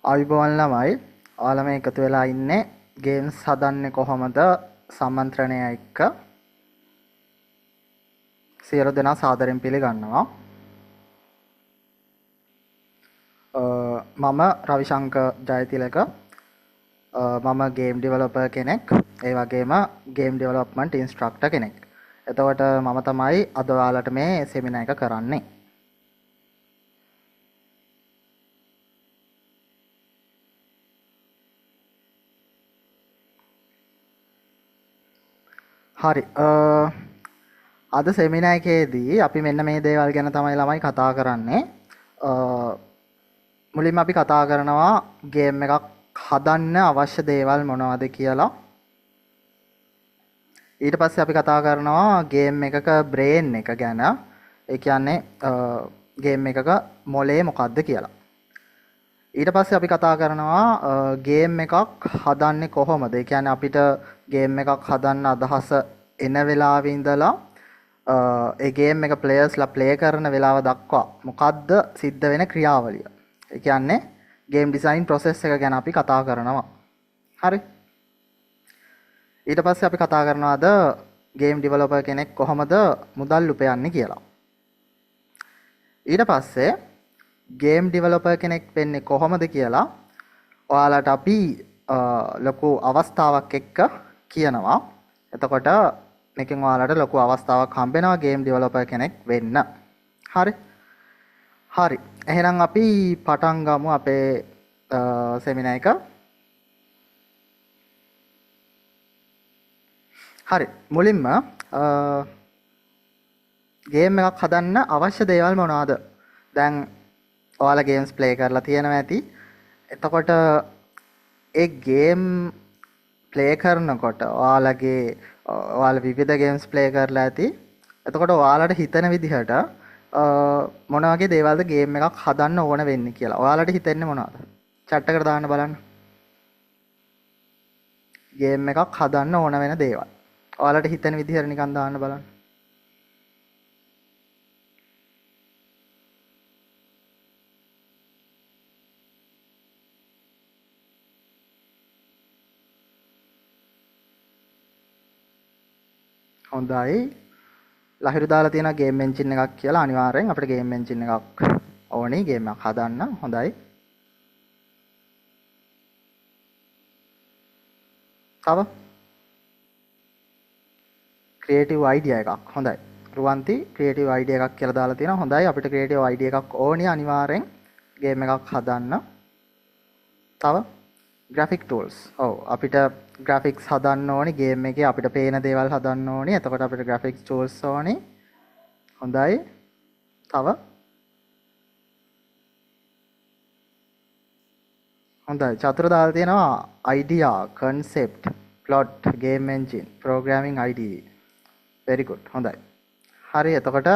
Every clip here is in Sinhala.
ආයුබෝවන් ළමයි. ඔයාලා මේ එකතු වෙලා ඉන්නේ ගේම්ස් හදන්නේ කොහොමද සම්මන්ත්‍රණය එක්ක. සියලු දෙනා සාදරයෙන් පිළිගන්නවා. මම රවිශංකර් ජයතිලක. මම ගේම් ඩෙවලොපර් කෙනෙක්. ඒ වගේම ගේම් ඩෙවලොප්මන්ට් ඉන්ස්ට්‍රක්ටර් කෙනෙක්. එතකොට මම තමයි අද ඔයාලට මේ සෙමිනාර් එක කරන්නේ. හරි. අද සෙමිනාර් එකේදී අපි මෙන්න මේ දේවල් ගැන තමයි ළමයි කතා කරන්නේ. මුලින්ම අපි කතා කරනවා ගේම් එකක් හදන්න අවශ්‍ය දේවල් මොනවද කියලා. ඊට පස්සේ අපි කතා කරනවා ගේම් එකක බ්‍රේන් එක ගැන. ඒ කියන්නේ ගේම් එකක මොලේ මොකක්ද කියලා. ඊට පස්සේ අපි කතා කරනවා ගේම් එකක් හදන්නේ කොහොමද? ඒ කියන්නේ අපිට ගේම් එකක් හදන්න අදහස එන වෙලාවෙ ඉඳලා ඒ ගේම් එක ප්ලේයර්ස්ලා ප්ලේ කරන වෙලාව දක්වා මොකද්ද සිද්ධ වෙන ක්‍රියාවලිය. ඒ කියන්නේ ගේම් ඩිසයින් ප්‍රොසෙස් එක ගැන අපි කතා කරනවා. හරි. ඊට පස්සේ අපි කතා කරනවා අද ගේම් ඩෙවලොපර් කෙනෙක් කොහොමද මුදල් උපයන්නේ කියලා. ඊට පස්සේ ගේම් ඩෙවලොපර් කෙනෙක් වෙන්නේ කොහොමද කියලා ඔයාලට අපි ලොකු අවස්ථාවක් එක්ක කියනවා. එතකොට මේකෙන් ඔයාලට ලොකු අවස්ථාවක් හම්බෙනවා ගේම් ඩෙවලොපර් කෙනෙක් වෙන්න. හරි. හරි. එහෙනම් අපි පටන් ගමු අපේ සෙමිනාර් එක. හරි. මුලින්ම ගේම් එකක් හදන්න අවශ්‍ය දේවල් මොනවාද? දැන් ඔයාලා ගේම්ස් ප්ලේ කරලා තියෙනවා ඇති. එතකොට ඒ ගේම් ප්ලේ කරනකොට ඔයාලා විවිධ ගේම්ස් ප්ලේ කරලා ඇති. එතකොට ඔයාලට හිතන විදිහට මොන වගේ දේවල්ද ගේම් එකක් හදන්න ඕන වෙන්නේ කියලා. ඔයාලට හිතෙන්නේ මොනවද? chat එකට දාන්න බලන්න. ගේම් එකක් හදන්න ඕන වෙන දේවල්. ඔයාලට හිතෙන විදිහට නිකන් දාන්න බලන්න. හොඳයි. ලහිරු දාලා තියෙනවා ගේම් එන්ජින් එකක් කියලා. අනිවාර්යෙන් අපිට ගේම් එන්ජින් එකක් ඕනේ ගේම් එකක් හදන්න. හොඳයි. තව ක්‍රියේටිව් අයිඩියා එකක්. හොඳයි. රුවන්ති ක්‍රියේටිව් අයිඩියා එකක් කියලා දාලා තියෙනවා. හොඳයි. අපිට ක්‍රියේටිව් අයිඩියා එකක් ඕනේ අනිවාර්යෙන් ගේම් එකක් හදන්න. තව graphic tools. ඔව් අපිට graphics හදන්න ඕනේ ගේම් එකේ අපිට පේන දේවල් හදන්න ඕනේ. එතකොට අපිට graphics tools ඕනේ. හොඳයි. තව හොඳයි. චතුර දාලා තියෙනවා idea, concept, plot, game engine, programming IDE. very good. හොඳයි. හරි. එතකොට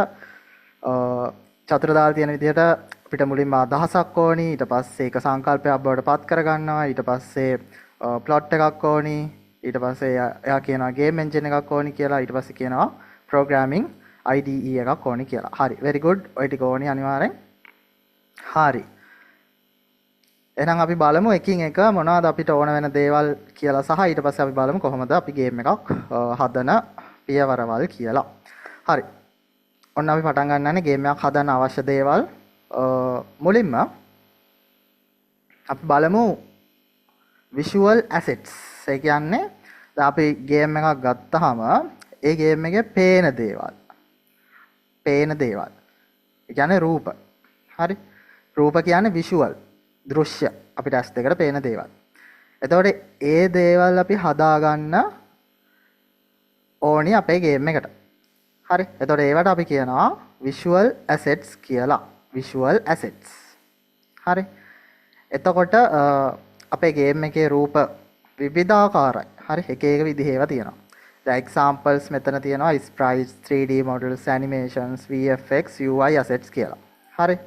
චතුර දාලා තියෙන විදිහට අපිට මුලින්ම අදහසක් ඕනි. ඊට පස්සේ ඒක සංකල්පයක් බවට පත් කරගන්නවා. ඊට පස්සේ ප්ලොට් එකක් ඕනි. ඊට පස්සේ එයා කියනවා ගේම් එන්ජින් එකක් ඕනි කියලා. ඊට පස්සේ කියනවා ප්‍රෝග්‍රෑමින් IDE එකක් ඕනි කියලා. හරි. very good. ඔය ටික ඕනි අනිවාර්යෙන්. හරි. එහෙනම් අපි බලමු එකින් එක මොනවද අපිට ඕන වෙන දේවල් කියලා සහ ඊට පස්සේ අපි බලමු කොහොමද අපි ගේම් එකක් හදන පියවරවල් කියලා. හරි. ඔන්න අපි පටන් ගන්නනේ ගේම් එකක් හදන්න අවශ්‍ය දේවල්. මුලින්ම අපි බලමු visual assets. ඒ කියන්නේ දැන් අපි ගේම් එකක් ගත්තාම ඒ ගේම් එකේ පේන දේවල්. ඒ කියන්නේ රූප. හරි. රූප කියන්නේ visual. දෘශ්‍ය. අපිට ඇස් දෙකට පේන දේවල්. එතකොට ඒ දේවල් අපි හදාගන්න ඕනි අපේ ගේම් එකට. හරි. එතකොට ඒවට අපි කියනවා visual assets කියලා. visual assets. හරි. එතකොට අපේ ගේම් එකේ රූප විවිධාකාරයි. හරි. එක එක විදිහේ ඒවා තියෙනවා. දැන් examples මෙතන තියෙනවා sprites, 3D models, animations, VFX, UI assets කියලා. හරි.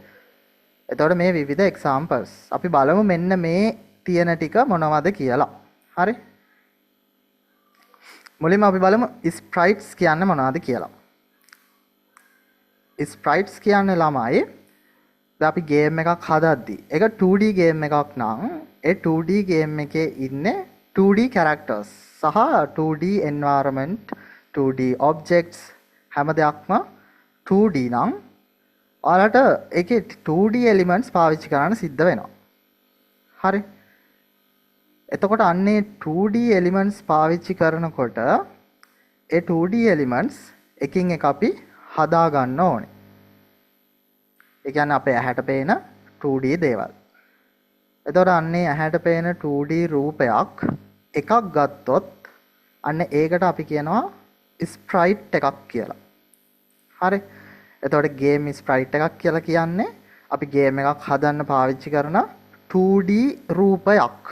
එතකොට මේ විවිධ examples අපි බලමු මෙන්න මේ තියෙන ටික මොනවද කියලා. හරි. මුලින්ම අපි බලමු sprites කියන්නේ මොනවද කියලා. sprites කියන්නේ ළමයි දැන් අපි ගේම් එකක් හදද්දි ඒක 2D ගේම් එකක් නම් ඒ 2D ගේම් එකේ ඉන්නේ 2D characters සහ 2D environment 2D objects හැම දෙයක්ම 2D නම් ඔයාලට ඒකේ 2D elements පාවිච්චි කරන්න සිද්ධ වෙනවා. හරි. එතකොට අන්නේ 2D elements පාවිච්චි කරනකොට ඒ 2D elements එකින් එක අපි හදා ගන්න ඕනේ. ඒ කියන්නේ අපේ ඇහැට පේන 2D දේවල්. එතකොට අන්නේ ඇහැට පේන 2D රූපයක් එකක් ගත්තොත් අන්න ඒකට අපි කියනවා ස්ප්‍රයිට් එකක් කියලා. හරි. එතකොට ගේම් ස්ප්‍රයිට් එකක් කියලා කියන්නේ අපි ගේම් එකක් හදන්න පාවිච්චි කරන 2D රූපයක්.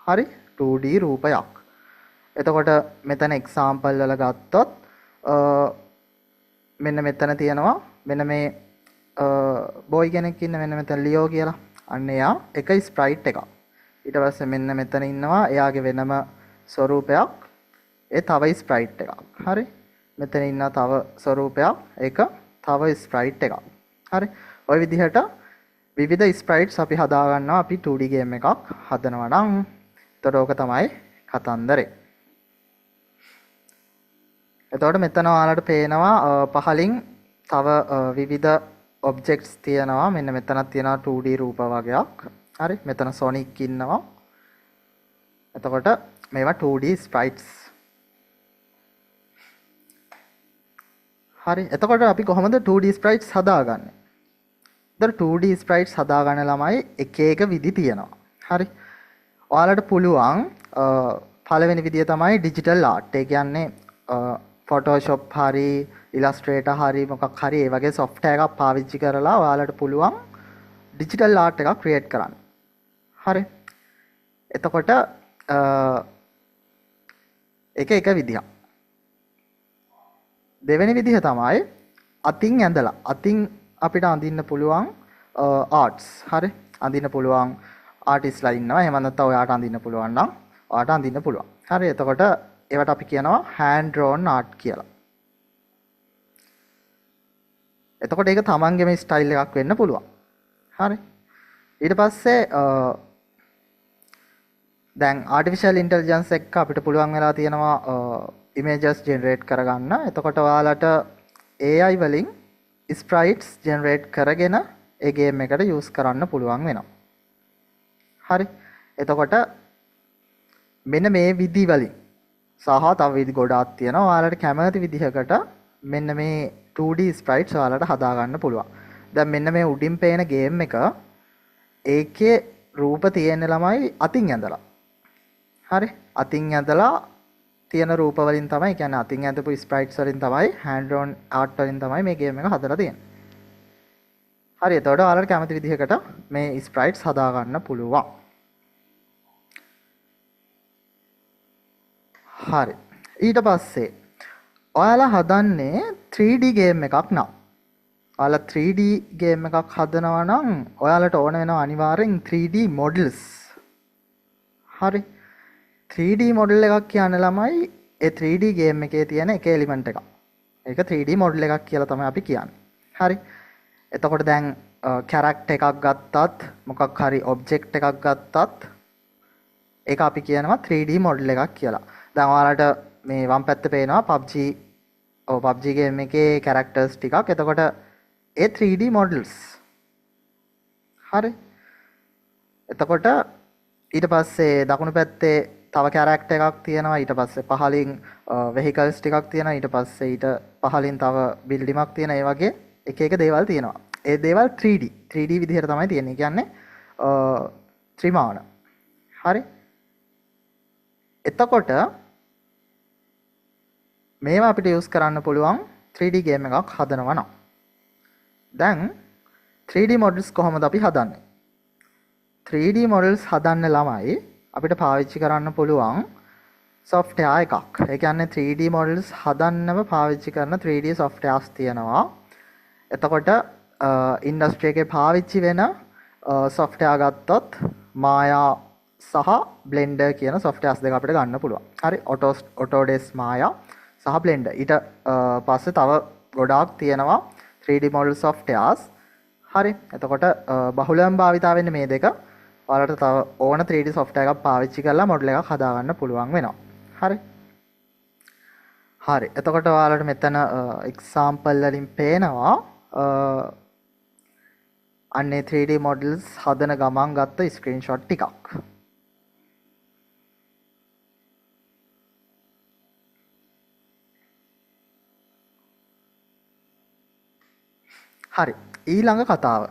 හරි 2D රූපයක්. එතකොට මෙතන එක්සැම්පල් වල ගත්තොත් මෙන්න මෙතන තියෙනවා මෙන්න මේ බොයි කෙනෙක් ඉන්න මෙන්න මෙතන ලියෝ කියලා. අන්න එයා එක ස්ප්‍රයිට් එකක්. ඊට පස්සේ මෙන්න මෙතන ඉන්නවා එයාගේ වෙනම ස්වරූපයක්. ඒ තව ස්ප්‍රයිට් එකක්. හරි. මෙතන ඉන්න තව ස්වරූපයක්. ඒක තව ස්ප්‍රයිට් එකක්. හරි. ওই විදිහට විවිධ ස්ප්‍රයිට්ස් අපි හදා ගන්නවා අපි 2D ගේම් එකක් හදනවා නම්. එතකොට ඕක තමයි කතන්දරේ. එතකොට මෙතන ඔයාලට පේනවා පහලින් තව විවිධ ඔබ්ජෙක්ට්ස් තියෙනවා. මෙන්න මෙතනක් තියෙනවා 2D රූප වගේක්. හරි. මෙතන සොනික් ඉන්නවා. එතකොට මේවා 2D ස්ප්‍රයිට්ස්. හරි. එතකොට අපි කොහොමද 2D ස්ප්‍රයිට්ස් හදාගන්නේ? ඒතර 2D ස්ප්‍රයිට්ස් හදාගන්න ළමයි එක එක විදි තියෙනවා. හරි. ඔයාලට පුළුවන් පළවෙනි විදිය තමයි ඩිජිටල් ආර්ට්. ඒ කියන්නේ Photoshop හරි Illustrator හරි මොකක් හරි ඒ වගේ software එකක් පාවිච්චි කරලා ඔයාලට පුළුවන් ඩිජිටල් ආර්ට් එකක් ක්‍රියේට් කරන්න. හරි. එතකොට එක විදියක්. දෙවෙනි විදිහ තමයි අතින් ඇඳලා. අතින් අපිට අඳින්න පුළුවන් ආර්ට්ස්. හරි. අඳින්න පුළුවන් ආටිස්ලා ඉන්නවා. එහෙම නැත්නම් ඔයාට අඳින්න පුළුවන් නම් ඔයාට අඳින්න පුළුවන්. හරි. එතකොට ඒවට අපි කියනවා hand drawn art කියලා. එතකොට ඒක තමන්ගේම ස්ටයිල් එකක් වෙන්න පුළුවන්. හරි. ඊට පස්සේ දැන් artificial intelligence එක්ක අපිට පුළුවන් වෙලා තියෙනවා images generate කරගන්න. එතකොට ඔයාලට AI වලින් sprites generate කරගෙන ඒ game එකට use කරන්න පුළුවන් වෙනවා. හරි. එතකොට මෙන්න මේ විදි වලින් සහ තව විදි ගොඩාක් තියෙනවා. ඔයාලට කැමති විදිහකට මෙන්න මේ 2D sprites ඔයාලට හදා ගන්න පුළුවන්. දැන් මෙන්න මේ උඩින් පේන game එක ඒකේ රූප තියෙන ළමයි අතින් ඇඳලා. හරි. අතින් ඇඳලා තියෙන රූප වලින් තමයි, කියන්නේ අතින් ඇඳපු sprites වලින් තමයි, hand drawn art වලින් තමයි මේ game එක හදලා තියෙන්නේ. හරි. එතකොට ඔයාලට කැමති විදිහකට මේ sprites හදා ගන්න පුළුවන්. හරි. ඊට පස්සේ ඔයාලා හදන්නේ 3D game එකක් නම්. ඔයාලා 3D game එකක් හදනවා නම් ඔයාලට ඕන වෙනවා අනිවාර්යෙන් 3D models. හරි. 3D model එකක් කියන්නේ ළමයි ඒ 3D game එකේ තියෙන එක element එකක්. ඒක 3D model එකක් කියලා තමයි අපි කියන්නේ. හරි. එතකොට දැන් character එකක් ගත්තත් මොකක් හරි object එකක් ගත්තත් ඒක අපි කියනවා 3D model එකක් කියලා. දැන් ඔයාලට මේ වම් පැත්තේ පේනවා PUBG game එකේ characters ටිකක්. එතකොට ඒ 3D models. හරි. එතකොට ඊට පස්සේ දකුණු පැත්තේ තව character එකක් තියෙනවා. ඊට පස්සේ පහලින් vehicles ටිකක් තියෙනවා. ඊට පස්සේ ඊට පහලින් තව building එකක් තියෙනවා. ඒ වගේ එක එක දේවල් තියෙනවා. ඒ දේවල් 3D විදිහට තමයි තියෙන්නේ. කියන්නේ ත්‍රිමාන. හරි. එතකොට මේවා අපිට use කරන්න පුළුවන් 3D game එකක් හදනවා නම්. දැන් 3D models කොහොමද අපි හදන්නේ? 3D models හදන්න ළමයි අපිට පාවිච්චි කරන්න පුළුවන් software එකක්. ඒ කියන්නේ 3D models හදන්නම පාවිච්චි කරන 3D softwares තියෙනවා. එතකොට industry එකේ පාවිච්චි වෙන software ගත්තොත් Maya සහ Blender කියන softwares දෙක අපිට ගන්න පුළුවන්. හරි. Autodesk Maya සහ Blender. ඊට පස්සේ තව ගොඩාක් තියෙනවා 3D model softwares. හරි. එතකොට බහුලවම භාවිතා වෙන්නේ මේ දෙක. ඔයාලට තව ඕන 3D software එකක් පාවිච්චි කරලා මොඩල් එකක් හදාගන්න පුළුවන් වෙනවා. හරි. හරි. එතකොට ඔයාලට මෙතන example වලින් පේනවා අන්නේ 3D models හදන ගමන් ගත්ත screenshot ටිකක්. හරි. ඊළඟ කතාව.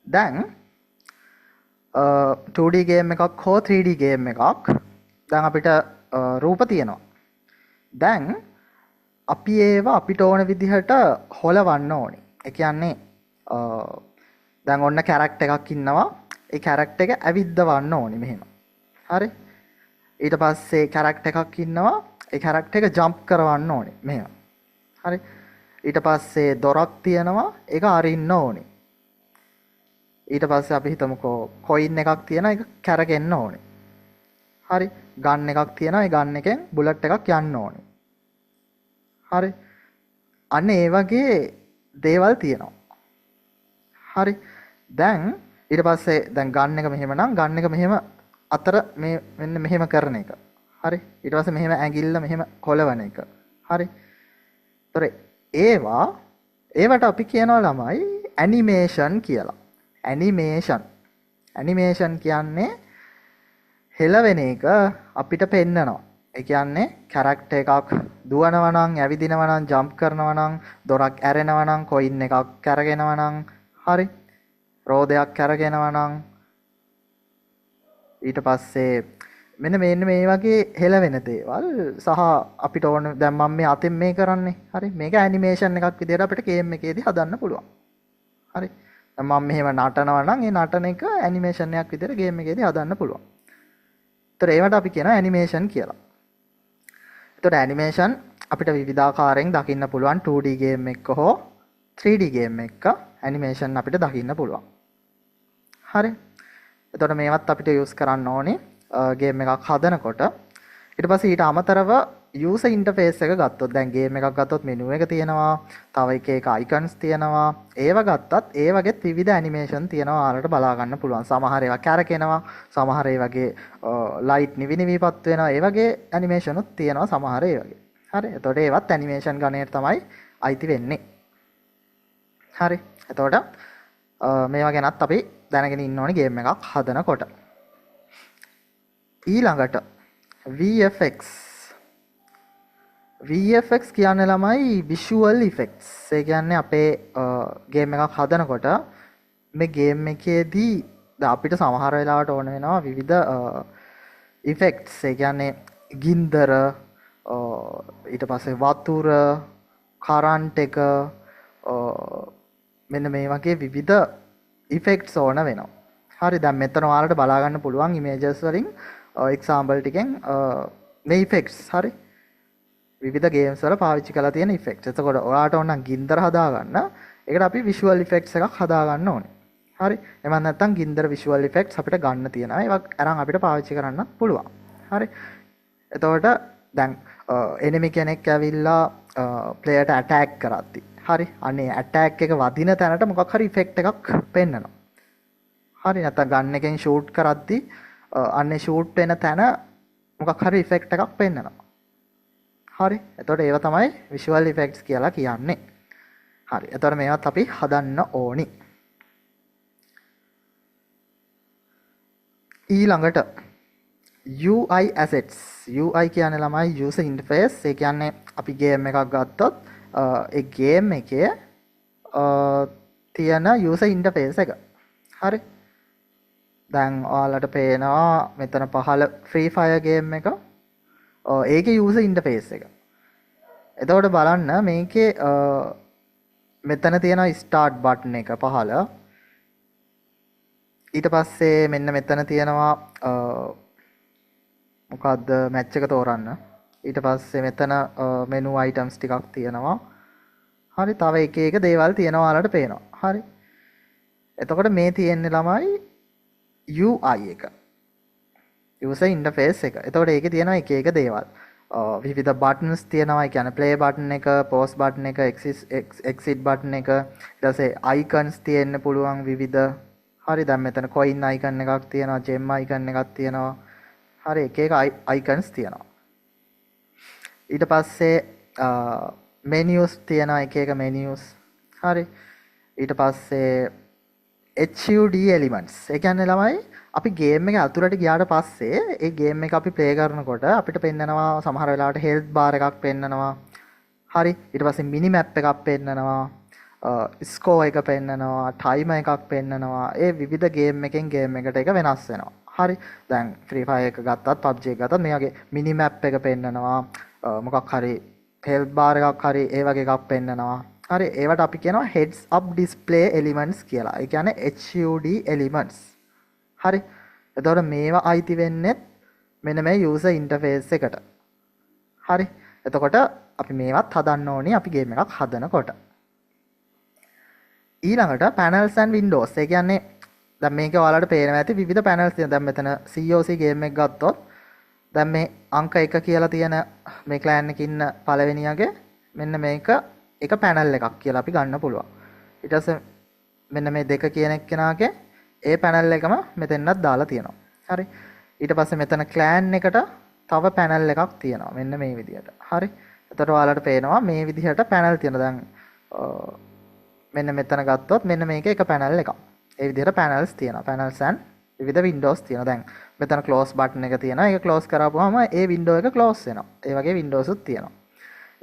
දැන් 2D game එකක් හෝ 3D game එකක් දැන් අපිට රූප තියෙනවා. දැන් අපි ඒවා අපිට ඕන විදිහට හොලවන්න ඕනේ. ඒ කියන්නේ දැන් ඔන්න කැරක්ටර් එකක් ඉන්නවා. ඒ කැරක්ටර් එක ඇවිද්දවන්න ඕනේ මෙහෙම. හරි. ඊට පස්සේ කැරක්ටර් එකක් ඉන්නවා. ඒ කැරක්ටර් එක ජම්ප් කරවන්න ඕනේ මෙහෙම. හරි. ඊට පස්සේ දොරක් තියෙනවා. ඒක අරින්න ඕනේ. ඊට පස්සේ අපි හිතමුකෝ කොයින් එකක් තියෙනවා. ඒක කැරගෙන්න ඕනේ. හරි. ගන් එකක් තියෙනවා. ඒ ගන් එකෙන් බුලට් එකක් යන්න ඕනේ. හරි. අන්න ඒ වගේ දේවල් තියෙනවා. හරි. දැන් ඊට පස්සේ දැන් ගන් එක මෙහෙම නම් ගන් එක මෙහෙම අතර මේ මෙන්න මෙහෙම කරන එක. හරි. ඊට පස්සේ මෙහෙම ඇඟිල්ල මෙහෙම කොලවන එක. හරි. ඒතර ඒවට අපි කියනවා ළමයි ඇනිමේෂන් කියලා. ඇනිමේෂන් කියන්නේ හෙලවෙන එක අපිට පෙන්නනවා. ඒ කියන්නේ කැරක්ටර් එකක් දුවනවා නම්, ඇවිදිනවා නම්, ජම්ප් කරනවා නම්, දොරක් ඇරෙනවා නම්, කොයින් එකක් කැරගෙනවා නම්, හරි. රෝදයක් කැරගෙනවා නම් ඊට පස්සේ මෙන්න මේ වගේ හෙලවෙන දේවල් සහ අපිට ඕන දැන් මම මේ අතින් මේ කරන්නේ. හරි. මේක ඇනිමේෂන් එකක් විදිහට අපිට ගේම් එකේදී හදන්න පුළුවන්. හරි. දැන් මම මෙහෙම නටනවා නම් ඒ නටන එක ඇනිමේෂන් එකක් විදිහට ගේම් එකේදී හදන්න පුළුවන්. ඒතර ඒවට අපි කියනවා ඇනිමේෂන් කියලා. ඒතර ඇනිමේෂන් අපිට විවිධාකාරයෙන් දකින්න පුළුවන් 2D ගේම් එකක හෝ 3D ගේම් එකක ඇනිමේෂන් අපිට දකින්න පුළුවන්. හරි. එතකොට මේවත් අපිට යූස් කරන්න ඕනේ ගේම් එකක් හදනකොට. ඊට පස්සේ ඊට අමතරව යූසර් ඉන්ටර්ෆේස් එක ගත්තොත් දැන් ගේම් එකක් ගත්තොත් මෙනු එක තියෙනවා, තව එක අයිකන්ස් තියෙනවා. ඒව ගත්තත් ඒ වගේත් විවිධ ඇනිමේෂන් තියෙනවා. ඔයාලට බලා ගන්න පුළුවන්. සමහර ඒවා කැරකෙනවා, සමහර ඒ වගේ ලයිට් නිවිපත් වෙනවා. ඒ වගේ ඇනිමේෂන් උත් තියෙනවා සමහර ඒ වගේ. හරි. එතකොට ඒවත් ඇනිමේෂන් ගණයට තමයි අයිති වෙන්නේ. හරි. එතකොට මේවා ගැනත් අපි දැනගෙන ඉන්න ඕනේ ගේම් එකක් හදනකොට. ඊළඟට VFX කියන්නේ ළමයි visual effects. ඒ කියන්නේ අපේ ගේම් එකක් හදනකොට මේ ගේම් එකේදී අපිට සමහර වෙලාවට ඕන වෙනවා විවිධ effects. ඒ කියන්නේ ගින්දර, ඊට පස්සේ වතුර, කරන්ට් එක, මෙන්න මේ වගේ විවිධ effects ඕන වෙනවා. හරි. දැන් මෙතන ඔයාලට බලා ගන්න පුළුවන් images වලින් example ටිකෙන් මේ effects. හරි. විවිධ ගේම්ස් වල පාවිච්චි කරලා තියෙන effects. එතකොට ඔයාලට ඕන නම් ගින්දර හදා ගන්න. ඒකට අපි visual effects එකක් හදා ගන්න ඕනේ. හරි. එහෙම නැත්නම් ගින්දර visual effects අපිට ගන්න තියෙනවා. ඒවා අරන් අපිට පාවිච්චි කරන්නත් පුළුවන්. හරි. එතකොට දැන් enemy කෙනෙක් ඇවිල්ලා player ට attack කරද්දි. හරි. අනේ attack එක වදින තැනට මොකක් හරි effect එකක් පෙන්නනවා. හරි. නැත්නම් ගන් එකෙන් shoot කරද්දි අන්නේ shoot වෙන තැන මොකක් හරි effect එකක් පෙන්නනවා. හරි. එතකොට ඒවා තමයි visual effects කියලා කියන්නේ. හරි. එතකොට මේවත් අපි හදන්න ඕනි. ඊළඟට UI assets. UI කියන්නේ ළමයි user interface. ඒ කියන්නේ අපි ගේම් එකක් ගත්තොත් ඒ ගේම් එකේ තියෙන user interface එක. හරි. දැන් ඔයාලට පේනවා මෙතන පහළ Free Fire ගේම් එක. ඒකේ user interface එක. එතකොට බලන්න මේකේ මෙතන තියෙන start button එක පහළ. ඊට පස්සේ මෙන්න මෙතන තියෙනවා මොකද්ද match එක තෝරන්න. ඊට පස්සේ මෙතන menu items ටිකක් තියෙනවා. හරි. තව එක එක දේවල් තියෙනවා ඔයාලට පේනවා. හරි. එතකොට මේ තියෙන්නේ ළමයි UI එක. user interface එක. එතකොට ඒකේ තියෙනවා එක එක දේවල්. විවිධ බටන්ස් තියෙනවා. ඒ කියන්නේ ප්ලේ බටන් එක, පෝස් බටන් එක, එක්සිට් බටන් එක, ඊට පස්සේ අයිකන්ස් තියෙන්න පුළුවන් විවිධ. හරි, දැන් මෙතන කොයින් අයිකන් එකක් තියෙනවා, ජෙම් අයිකන් එකක් තියෙනවා. හරි, එක එක අයිකන්ස් තියෙනවා. ඊට පස්සේ මෙනියුස් තියෙනවා, එක එක මෙනියුස්. හරි, ඊට පස්සේ HUD elements. ඒ කියන්නේ ළමයි අපි ගේම් එක අතුරට ගියාට පස්සේ ඒ ගේම් එක අපි ප්ලේ කරනකොට අපිට පෙන්නනවා සමහර වෙලාවට හෙල්ත් බාර් එකක් පෙන්නනවා. හරි, ඊට පස්සේ මිනි මැප් එකක් පෙන්නනවා. ස්කෝර් එක පෙන්නනවා, ටයිමර් එකක් පෙන්නනවා. ඒ විවිධ ගේම් එකෙන් ගේම් එකට එක වෙනස් වෙනවා. හරි, දැන් Free Fire එක ගත්තත් PUBG එක ගත්තත් මේ වගේ මිනි මැප් එක පෙන්නනවා. මොකක් හරි හෙල්ත් බාර් එකක් හරි ඒ වගේ එකක් පෙන්නනවා. හරි, ඒවට අපි කියනවා heads up display elements කියලා. ඒ කියන්නේ HUD elements. හරි, එතකොට මේවා අයිති වෙන්නේ මෙන්න මේ user interface එකට. හරි, එතකොට අපි මේවත් හදන්න ඕනේ අපි ගේම් එකක් හදනකොට. ඊළඟට panels and windows. ඒ කියන්නේ දැන් මේකේ ඔයාලට පේනවා ඇති විවිධ panels තියෙනවා. දැන් මෙතන COC ගේම් එක ගත්තොත් දැන් මේ අංක 1 කියලා තියෙන මේ clan එකේ ඉන්න පළවෙනියගේ මෙන්න මේක එක පැනල් එකක් කියලා අපි ගන්න පුළුවන්. ඊට පස්සේ මෙන්න මේ දෙක කියන එක්කෙනාගේ ඒ පැනල් එකම මෙතෙන්වත් දාලා තියෙනවා. හරි, ඊට පස්සේ මෙතන ක්ලෑන් එකට තව පැනල් එකක් තියෙනවා මෙන්න මේ විදිහට. හරි, එතකොට ඔයාලට පේනවා මේ විදිහට පැනල් තියෙනවා. දැන් මෙන්න මෙතන ගත්තොත් මෙන්න මේක එක පැනල් එකක්. ඒ විදිහට පැනල්ස් තියෙනවා. පැනල්ස් and විවිධ වින්ඩෝස් තියෙනවා. දැන් මෙතන ක්ලෝස් බටන් එක තියෙනවා. ඒක ක්ලෝස් කරාපුවාම ඒ වින්ඩෝ එක ක්ලෝස් වෙනවා. ඒ වගේ වින්ඩෝස් උත් තියෙනවා.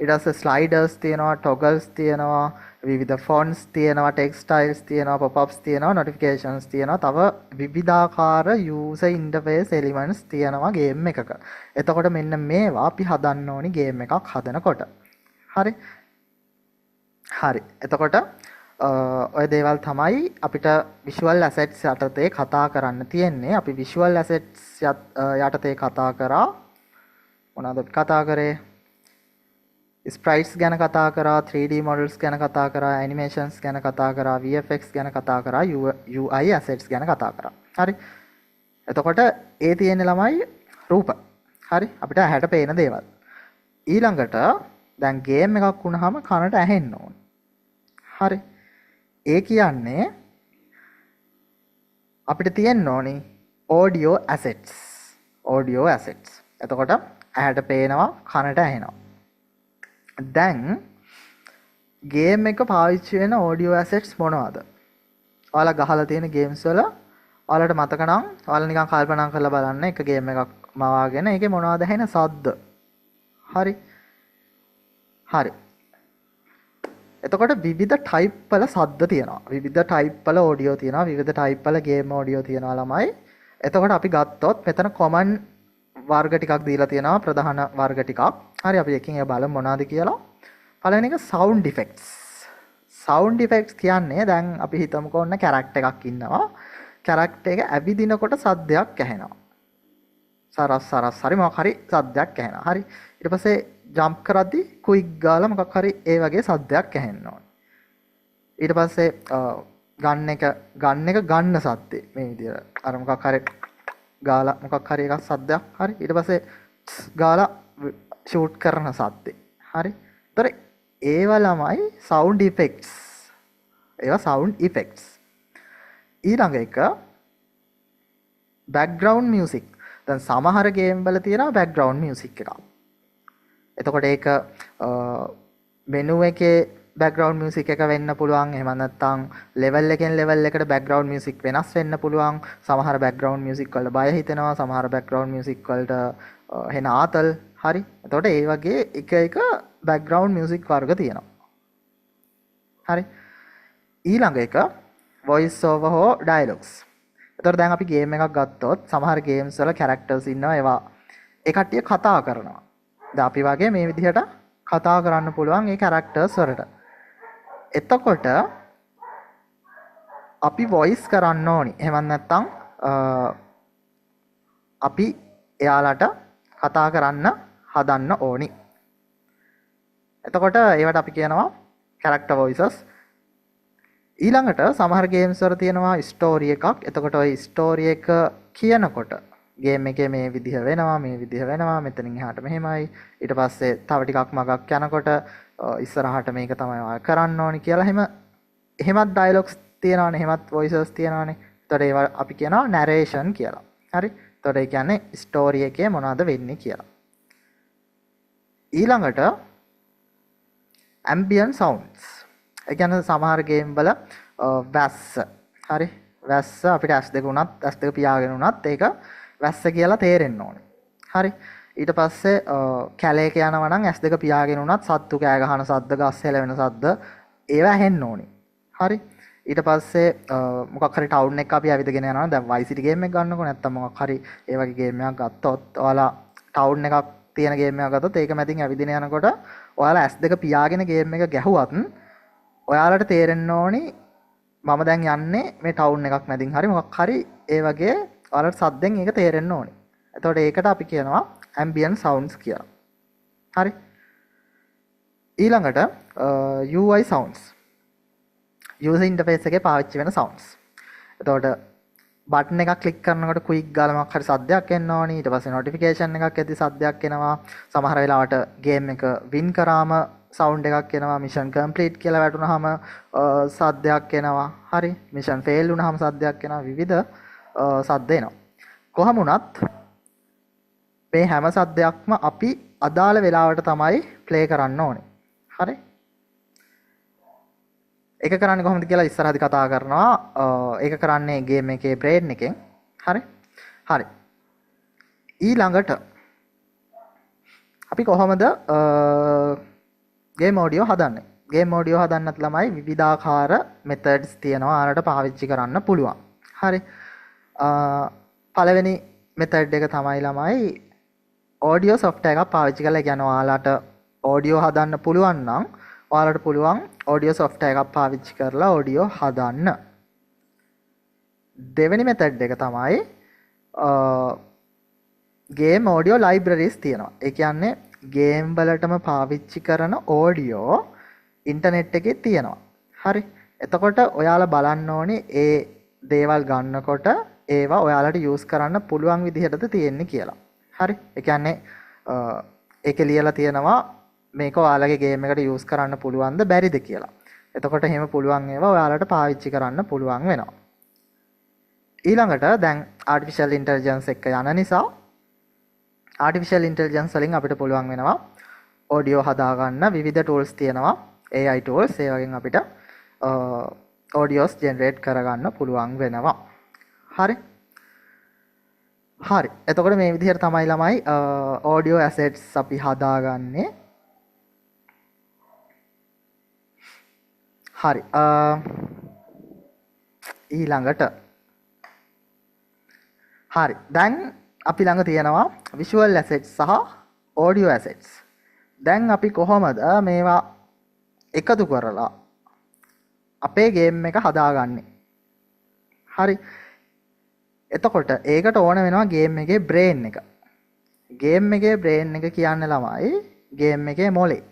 ඊට පස්සේ ස්ලයිඩර්ස් තියෙනවා, ටොගල්ස් තියෙනවා, විවිධ ෆොන්ට්ස් තියෙනවා, ටෙක්ස්ට් ස්ටයිල්ස් තියෙනවා, පොප්අප්ස් තියෙනවා, නොටිෆිකේෂන්ස් තියෙනවා. තව විවිධාකාර යූසර් ඉන්ටර්ෆේස් එලිමන්ට්ස් තියෙනවා ගේම් එකක. එතකොට මෙන්න මේවා අපි හදන්න ඕනි ගේම් එකක් හදනකොට. හරි. හරි. එතකොට ඔය දේවල් තමයි අපිට visual assets යටතේ කතා කරන්න තියෙන්නේ. අපි visual assets යටතේ කතා කරා. මොනවද අපි කතා කරේ? ස්ප්‍රයිට්ස් ගැන කතා කරා, 3D models ගැන කතා කරා, animations ගැන කතා කරා, VFX ගැන කතා කරා, UI assets ගැන කතා කරා. හරි. එතකොට ඒ තියෙන්නේ ළමයි රූප. හරි. අපිට ඇහැට පේන දේවල්. ඊළඟට දැන් ගේම් එකක් වුණාම කනට ඇහෙන්න ඕන. හරි. ඒ කියන්නේ අපිට තියෙන්න ඕනි audio assets. audio assets. එතකොට ඇහැට පේනවා, කනට ඇහෙනවා. දැන් ගේම් එක පාවිච්චි වෙන audio assets මොනවද? ඔයාලා ගහලා තියෙන ගේම්ස් වල ඔයාලට මතක නම් ඔයාලා නිකන් කල්පනා කරලා බලන්න එක ගේම් එකක් මවාගෙන ඒකේ මොනවද ඇහෙන ශබ්ද. හරි. හරි. එතකොට විවිධ ටයිප් වල ශබ්ද තියෙනවා. විවිධ ටයිප් වල audio තියෙනවා. විවිධ ටයිප් වල ගේම් audio තියෙනවා ළමයි. එතකොට අපි ගත්තොත් මෙතන common වර්ග ටිකක් දීලා තියෙනවා, ප්‍රධාන වර්ග ටිකක්. හරි, අපි එකකින් ඒ බලමු මොනවද කියලා. පළවෙනි එක sound effects. sound effects කියන්නේ දැන් අපි හිතමුකෝ ඔන්න කැරක්ටර් එකක් ඉන්නවා. කැරක්ටර් එක ඇවිදිනකොට සද්දයක් ඇහෙනවා. සරස් හරි මොකක් හරි සද්දයක් ඇහෙනවා. හරි. ඊට පස්සේ ජම්ප් කරද්දි ක්වික් ගාලා මොකක් හරි ඒ වගේ සද්දයක් ඇහෙන්න ඕනේ. ඊට පස්සේ ගන්න එක ගන්න සද්දේ මේ විදියට අර මොකක් හරි ගාලා මොකක් හරි එකක් සද්දයක්. හරි. ඊට පස්සේ ගාලා ෂූට් කරන සද්දේ. හරි. ඒතර ඒවා ළමයි sound effects. ඒවා sound effects. ඊළඟ එක background music. දැන් සමහර ගේම් වල තියෙනවා background music එකක්. එතකොට ඒක menu එකේ background music එක වෙන්න පුළුවන්. එහෙම නැත්නම් level එකෙන් level එකට background music වෙනස් වෙන්න පුළුවන්. සමහර background music වලට බය හිතෙනවා. සමහර background music වලට හෙන ආතල්. හරි. එතකොට ඒ වගේ එක background music වර්ග තියෙනවා. හරි. ඊළඟ එක voice over හෝ dialogues. එතකොට දැන් අපි ගේම් එකක් ගත්තොත් සමහර ගේම්ස් වල characters ඉන්නවා. ඒවා ඒ කට්ටිය කතා කරනවා. දැන් අපි වගේ මේ විදිහට කතා කරන්න පුළුවන් ඒ characters වලට. එතකොට අපි voice කරන්න ඕනි. එහෙම නැත්නම් අපි එයාලට කතා කරන්න හදන්න ඕනි. එතකොට ඒවට අපි කියනවා character voices. ඊළඟට සමහර ගේම්ස් වල තියෙනවා ස්ටෝරි එකක්. එතකොට ওই ස්ටෝරි එක කියනකොට ගේම් එකේ මේ විදිහ වෙනවා මේ විදිහ වෙනවා මෙතනින් එහාට මෙහෙමයි ඊට පස්සේ තව ටිකක් මගක් යනකොට ඉස්සරහට මේක තමයි ඔයා කරන්න ඕනි කියලා එහෙමත් ඩයලොග්ස් තියෙනවානේ එහෙමත් වොයිසස් තියෙනවානේ. එතකොට ඒවා අපි කියනවා නැරේෂන් කියලා. හරි. එතකොට ඒ කියන්නේ ස්ටෝරි එකේ මොනවද වෙන්නේ කියලා. ඊළඟට ambient sounds. ඒ කියන්නේ සමහර ගේම් වල වැස්ස. හරි. වැස්ස අපිට S2 උනත් S2 පියාගෙන උනත් ඒක වැස්ස කියලා තේරෙන්න ඕනේ. හරි. ඊට පස්සේ කැලේක යනවා නම් S2 පියාගෙන උනත් සත්තු කෑ ගහන සද්ද, ගස් හෙලවෙන සද්ද ඒවා ඇහෙන්න ඕනේ. හරි. ඊට පස්සේ මොකක් හරි ටවුන් එක අපි ඇවිදගෙන යනවා. දැන් Vice City ගේම් එක ගන්නකො නැත්තම් මොකක් හරි ඒ වගේ ගේම් එකක් ගත්තොත් ඔයාලා ටවුන් එකක් තියෙන ගේම් එකක් ගත්තොත් ඒක මැදින් ඇවිදින යනකොට ඔයාලා S2 පියාගෙන ගේම් එක ගැහුවත් ඔයාලට තේරෙන්න ඕනි මම දැන් යන්නේ මේ ටවුන් එකක් මැදින් හරි මොකක් හරි ඒ වගේ ඔයාලට සද්දෙන් ඒක තේරෙන්න ඕනි. එතකොට ඒකට අපි කියනවා ambient sounds කියලා. හරි. ඊළඟට UI sounds. user interface එකේ පාවිච්චි වෙන sounds. එතකොට බටන් එකක් ක්ලික් කරනකොට ක්වික් ගාලා මොකක් හරි සද්දයක් එන්න ඕනි. ඊට පස්සේ notification එකක් එද්දි සද්දයක් එනවා. සමහර වෙලාවට ගේම් එක win කරාම sound එකක් එනවා. mission complete කියලා වැටුනහම සද්දයක් එනවා. හරි. mission fail වුනහම සද්දයක් එනවා. විවිධ සද්ද එනවා. කොහම වුණත් මේ හැම සද්දයක්ම අපි අදාළ වෙලාවට තමයි ප්ලේ කරන්න ඕනේ. හරි. ඒක කරන්නේ කොහොමද කියලා ඉස්සරහදී කතා කරනවා. ඒක කරන්නේ ගේම් එකේ බ්‍රේන් එකෙන්. හරි. හරි. ඊළඟට අපි කොහොමද ගේම් ඔඩියෝ හදන්නේ? ගේම් ඔඩියෝ හදන්නත් ළමයි විවිධාකාර මෙතඩ්ස් තියෙනවා. ආරට පාවිච්චි කරන්න පුළුවන්. හරි. පළවෙනි මෙතඩ් එක තමයි ළමයි ඔඩියෝ software එකක් පාවිච්චි කරලා. ඒ කියන්නේ ඔයාලට ඔඩියෝ හදන්න පුළුවන් නම් ඔයාලට පුළුවන් ඔඩියෝ software එකක් පාවිච්චි කරලා ඔඩියෝ හදන්න. දෙවෙනි මෙතඩ් එක තමයි ගේම් ඔඩියෝ ලයිබ්‍රරීස් තියෙනවා. ඒ කියන්නේ ගේම් වලටම පාවිච්චි කරන ඔඩියෝ ඉන්ටර්නෙට් එකේ තියෙනවා. හරි. එතකොට ඔයාලා බලන්න ඕනේ ඒ දේවල් ගන්නකොට ඒවා ඔයාලට යූස් කරන්න පුළුවන් විදිහටද තියෙන්නේ කියලා. හරි. ඒ කියන්නේ ඒකේ ලියලා තියෙනවා මේක ඔයාලගේ ගේම් එකට යූස් කරන්න පුළුවන්ද බැරිද කියලා. එතකොට එහෙම පුළුවන් ඒවා ඔයාලට පාවිච්චි කරන්න පුළුවන් වෙනවා. ඊළඟට දැන් ආටිෆිෂල් ඉන්ටෙලිජන්ස් එක යන නිසා ආටිෆිෂල් ඉන්ටෙලිජන්ස් වලින් අපිට පුළුවන් වෙනවා ඔඩියෝ හදාගන්න විවිධ tools තියෙනවා. AI tools ඒ වගේම අපිට ඔඩියෝස් ජෙනරේට් කරගන්න පුළුවන් වෙනවා. හරි. හරි. එතකොට මේ විදිහට තමයි ළමයි ඔඩියෝ ඇසෙට්ස් අපි හදාගන්නේ. හරි. ඊළඟට හරි. දැන් අපි ළඟ තියෙනවා visual assets සහ audio assets. දැන් අපි කොහොමද මේවා එකතු කරලා අපේ ගේම් එක හදාගන්නේ? හරි. එතකොට ඒකට ඕන වෙනවා ගේම් එකේ බ්‍රේන් එක. ගේම් එකේ බ්‍රේන් එක කියන්නේ ළමයි ගේම් එකේ මොලේ.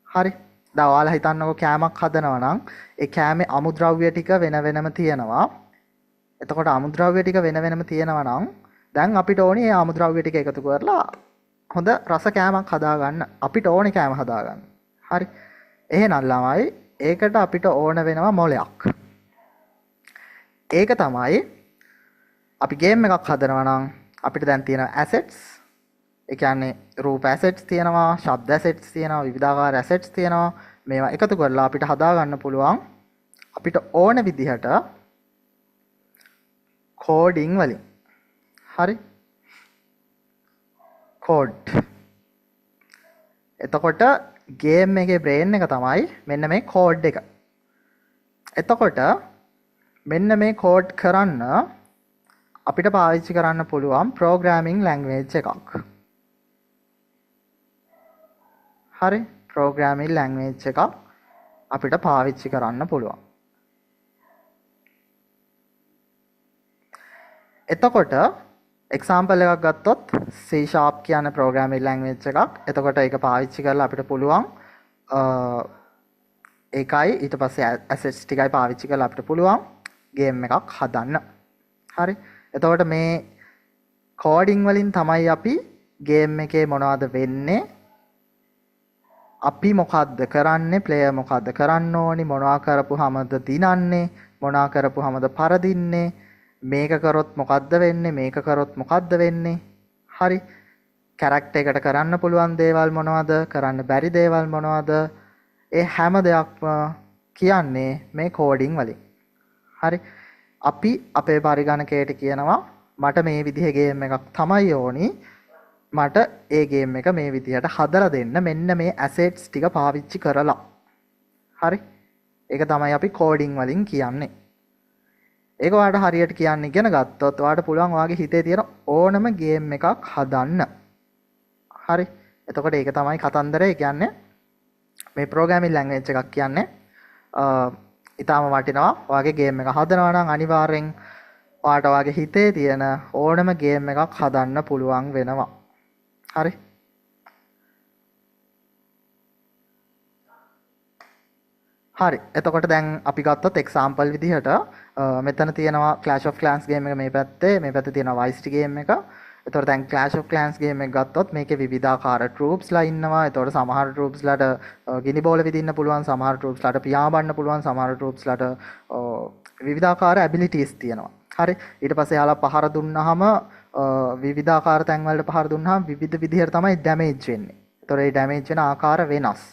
හරි. දැන් ඔයාලා හිතන්නකෝ කෑමක් හදනවා නම් ඒ කෑමේ අමුද්‍රව්‍ය ටික වෙන වෙනම තියෙනවා. එතකොට අමුද්‍රව්‍ය ටික වෙන වෙනම තියෙනවා නම් දැන් අපිට ඕනේ ඒ අමුද්‍රව්‍ය ටික එකතු කරලා හොඳ රස කෑමක් හදාගන්න. අපිට ඕනේ කෑම හදාගන්න. හරි. එහෙනම් ළමයි ඒකට අපිට ඕන වෙනවා මොලයක්. ඒක තමයි අපි ගේම් එකක් හදනවා නම් අපිට දැන් තියෙන assets. ඒ කියන්නේ රූප assets තියෙනවා, ශබ්ද assets තියෙනවා, විවිධාකාර assets තියෙනවා. මේවා එකතු කරලා අපිට හදාගන්න පුළුවන් අපිට ඕන විදිහට coding වලින්. හරි. code. එතකොට ගේම් එකේ brain එක තමයි මෙන්න මේ code එක. එතකොට මෙන්න මේ code කරන්න අපිට පාවිච්චි කරන්න පුළුවන් programming language එකක්. හරි. programming language එකක් අපිට පාවිච්චි කරන්න පුළුවන්. එතකොට example එකක් ගත්තොත් C# කියන programming language එකක්. එතකොට ඒක පාවිච්චි කරලා අපිට පුළුවන් ඒකයි ඊට පස්සේ assets ටිකයි පාවිච්චි කරලා අපිට පුළුවන් game එකක් හදන්න. හරි. එතකොට මේ කෝඩින් වලින් තමයි අපි ගේම් එකේ මොනවද වෙන්නේ, අපි මොකද්ද කරන්නේ, ප්ලේයර් මොකද්ද කරන්න ඕනි, මොනවා කරපුවාමද දිනන්නේ, මොනවා කරපුවාමද පරදින්නේ, මේක කරොත් මොකද්ද වෙන්නේ, මේක කරොත් මොකද්ද වෙන්නේ. හරි. කැරක්ටර් එකට කරන්න පුළුවන් දේවල් මොනවද, කරන්න බැරි දේවල් මොනවද, ඒ හැම දෙයක්ම කියන්නේ මේ කෝඩින් වලින්. හරි. අපි අපේ පරිගණකයට කියනවා මට මේ විදිහේ ගේම් එකක් තමයි ඕනි, මට ඒ ගේම් එක මේ විදිහට හදලා දෙන්න මෙන්න මේ ඇසෙට්ස් ටික පාවිච්චි කරලා. හරි. ඒක තමයි අපි කෝඩින් වලින් කියන්නේ. ඒක ඔයාලට හරියට කියන්න ඉගෙන ගත්තොත් ඔයාලට පුළුවන් ඔයාගේ හිතේ තියෙන ඕනම ගේම් එකක් හදන්න. හරි. එතකොට ඒක තමයි කතන්දරය කියන්නේ. මේ ප්‍රෝග්‍රෑමින් ලැන්ග්වේජ් එකක් කියන්නේ ඊටාම වටිනවා. ඔයාගේ ගේම් එක හදනවා නම් අනිවාර්යෙන් ඔයාට ඔයාගේ හිතේ තියෙන ඕනම ගේම් එකක් හදන්න පුළුවන් වෙනවා. හරි. හරි. එතකොට දැන් අපි ගත්තොත් එක්සැම්පල් විදිහට මෙතන තියෙනවා Clash of Clans ගේම් එක මේ පැත්තේ තියෙනවා Vice City ගේම් එක. එතකොට දැන් Clash of Clans ගේම් එක ගත්තොත් මේකේ විවිධාකාර troops ලා ඉන්නවා. එතකොට සමහර troops ලාට ගිනි බෝල විදින්න පුළුවන්, සමහර troops ලාට පියාඹන්න පුළුවන්, සමහර troops ලාට විවිධාකාර abilities තියෙනවා. හරි. ඊට පස්සේ යාලා පහර දුන්නාම විවිධාකාර තැන් වලට පහර දුන්නාම විවිධ විදිහට තමයි ඩැමේජ් වෙන්නේ. එතකොට ඒ ඩැමේජ් වෙන ආකාර වෙනස්.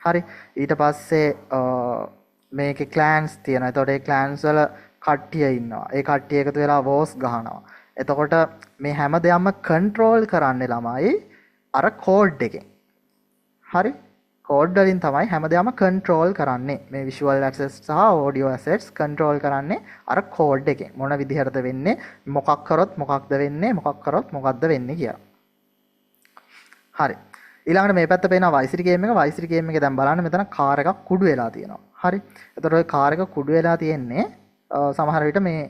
හරි. ඊට පස්සේ මේකේ clans තියෙනවා. එතකොට ඒ clans වල කට්ටිය ඉන්නවා. ඒ කට්ටිය එකතු වෙලා wars ගහනවා. එතකොට මේ හැම දෙයක්ම control කරන්නේ ළමයි අර code එකෙන්. හරි. code වලින් තමයි හැම දෙයක්ම control කරන්නේ. මේ visual assets සහ audio assets control කරන්නේ අර code එකෙන්. මොන විදිහටද වෙන්නේ, මොකක් කරොත් මොකක්ද වෙන්නේ, මොකක් කරොත් මොකක්ද වෙන්නේ කියලා. හරි. ඊළඟට මේ පැත්ත පේනවා Vice City game එක. Vice City game එකේ දැන් බලන්න මෙතන කාර් එකක් කුඩු වෙලා තියෙනවා. හරි. එතකොට ওই කාර් එක කුඩු වෙලා තියෙන්නේ සමහර විට මේ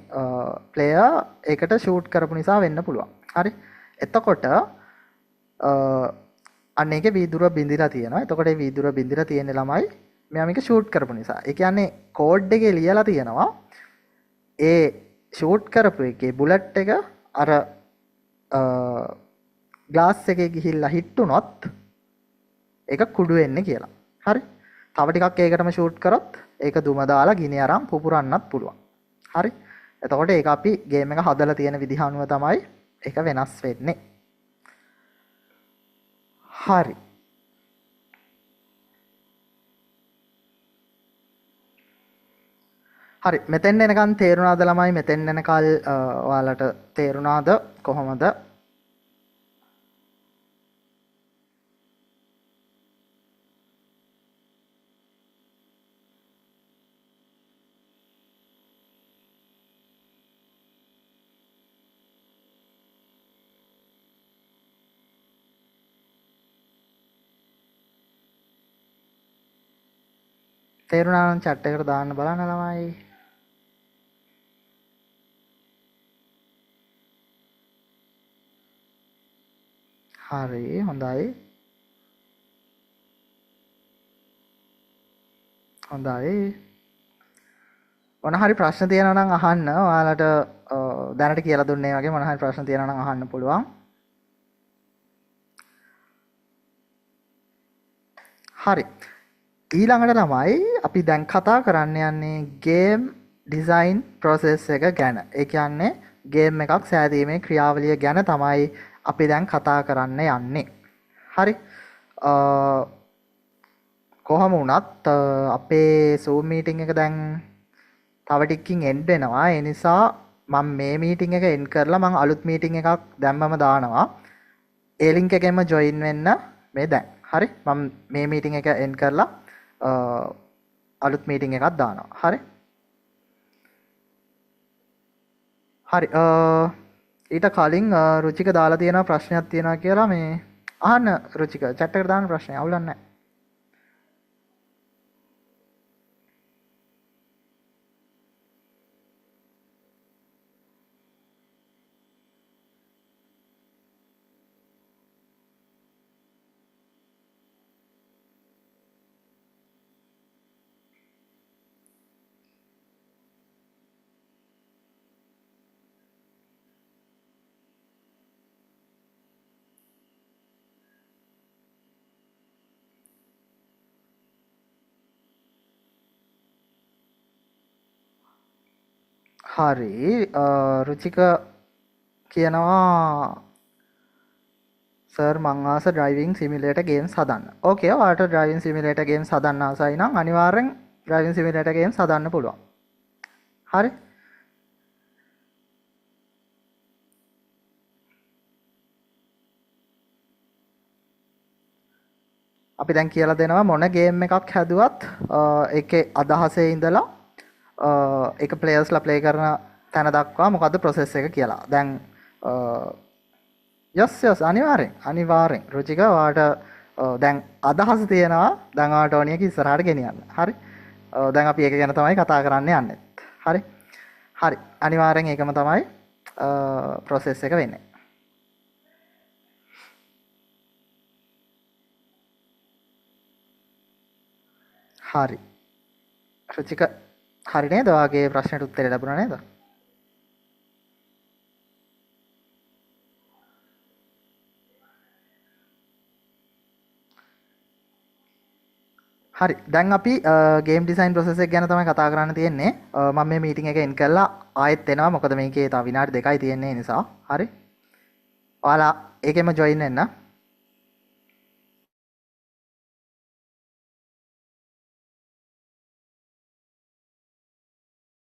ප්ලේයර් ඒකට ෂූට් කරපු නිසා වෙන්න පුළුවන්. හරි. එතකොට අන්න ඒකේ වීදුර බිඳිලා තියෙනවා. එතකොට ඒ වීදුර බිඳිලා තියෙන ළමයි මෙයා මේක ෂූට් කරපු නිසා. ඒ කියන්නේ කෝඩ් එකේ ලියලා තියෙනවා ඒ ෂූට් කරපු එකේ බුලට් එක අර ග්ලාස් එකේ ගිහිල්ලා හිට් වුණොත් ඒක කුඩු වෙන්නේ කියලා. හරි. තව ටිකක් ඒකටම ෂූට් කරොත් ඒක දුම දාලා ගිනි අරන් පුපුරන්නත් පුළුවන්. හරි. එතකොට ඒක අපි ගේම් එක හදලා තියෙන විදිහ අනුව තමයි ඒක වෙනස් වෙන්නේ. හරි. හරි. මෙතෙන් එනකන් තේරුණාද ළමයි? මෙතෙන් එනකල් ඔයාලට තේරුණාද කොහොමද තේරුණා නම් chat එකට දාන්න බලන්න ළමයි. හරි හොඳයි. හොඳයි. මොන හරි ප්‍රශ්න තියෙනවා නම් අහන්න. ඔයාලට දැනට කියලා දුන්නේ වගේ මොන හරි ප්‍රශ්න තියෙනවා නම් අහන්න පුළුවන්. හරි. ඊළඟට තමයි අපි දැන් කතා කරන්න යන්නේ ගේම් ඩිසයින් ප්‍රොසෙස් එක ගැන. ඒ කියන්නේ ගේම් එකක් සෑදීමේ ක්‍රියාවලිය ගැන තමයි අපි දැන් කතා කරන්න යන්නේ. හරි. කොහොම වුණත් අපේ Zoom meeting එක දැන් තව ටිකකින් end වෙනවා. ඒ නිසා මම මේ meeting එක end කරලා මම අලුත් meeting එකක් දැම්මම දානවා. ඒ link එකෙන්ම join වෙන්න මේ දැන්. හරි. මම මේ meeting එක end කරලා අලුත් meeting එකක් දානවා. හරි. හරි. ඊට කලින් රුචික දාලා තියෙන ප්‍රශ්නයක් තියෙනවා කියලා මේ අහන්න රුචික chat එකට දාන්න ප්‍රශ්නය අවුලක් නැහැ. හරි රුචික කියනවා සර් මං ආස ඩ්‍රයිවිං සිමියුලේටර් ගේම්ස් හදන්න. ඕකේ ඔයාලට ඩ්‍රයිවිං සිමියුලේටර් ගේම්ස් හදන්න ආසයි නම් අනිවාර්යෙන් ඩ්‍රයිවිං සිමියුලේටර් ගේම්ස් හදන්න පුළුවන්. හරි. අපි දැන් කියලා දෙනවා මොන ගේම් එකක් හැදුවත් ඒකේ අදහසේ ඉඳලා ඒක ප්ලේයර්ස්ලා ප්ලේ කරන තැන දක්වා මොකද්ද ප්‍රොසෙස් එක කියලා. දැන් යස් අනිවාර්යෙන් රුචික ඔයාලට දැන් අදහස තියෙනවා දැන් ඔයාලට ඕනිය කි ඉස්සරහට ගෙනියන්න. හරි. දැන් අපි ඒක ගැන තමයි කතා කරන්න යන්නේ. හරි. හරි. අනිවාර්යෙන් ඒකම තමයි ප්‍රොසෙස් එක වෙන්නේ. හරි. රුචික හරි නේද? ඔයාගේ ප්‍රශ්නෙට උත්තරය ලැබුණා නේද? හරි. දැන් අපි ගේම් ඩිසයින් ප්‍රොසෙස් එක ගැන තමයි කතා කරන්න තියෙන්නේ. මම මේ මීටින් එක එන්ඩ් කරලා ආයෙත් එනවා. මොකද මේකේ තව විනාඩි 2යි තියෙන්නේ නිසා. හරි. ඔයාලා ඒකෙම ජොයින් වෙන්න.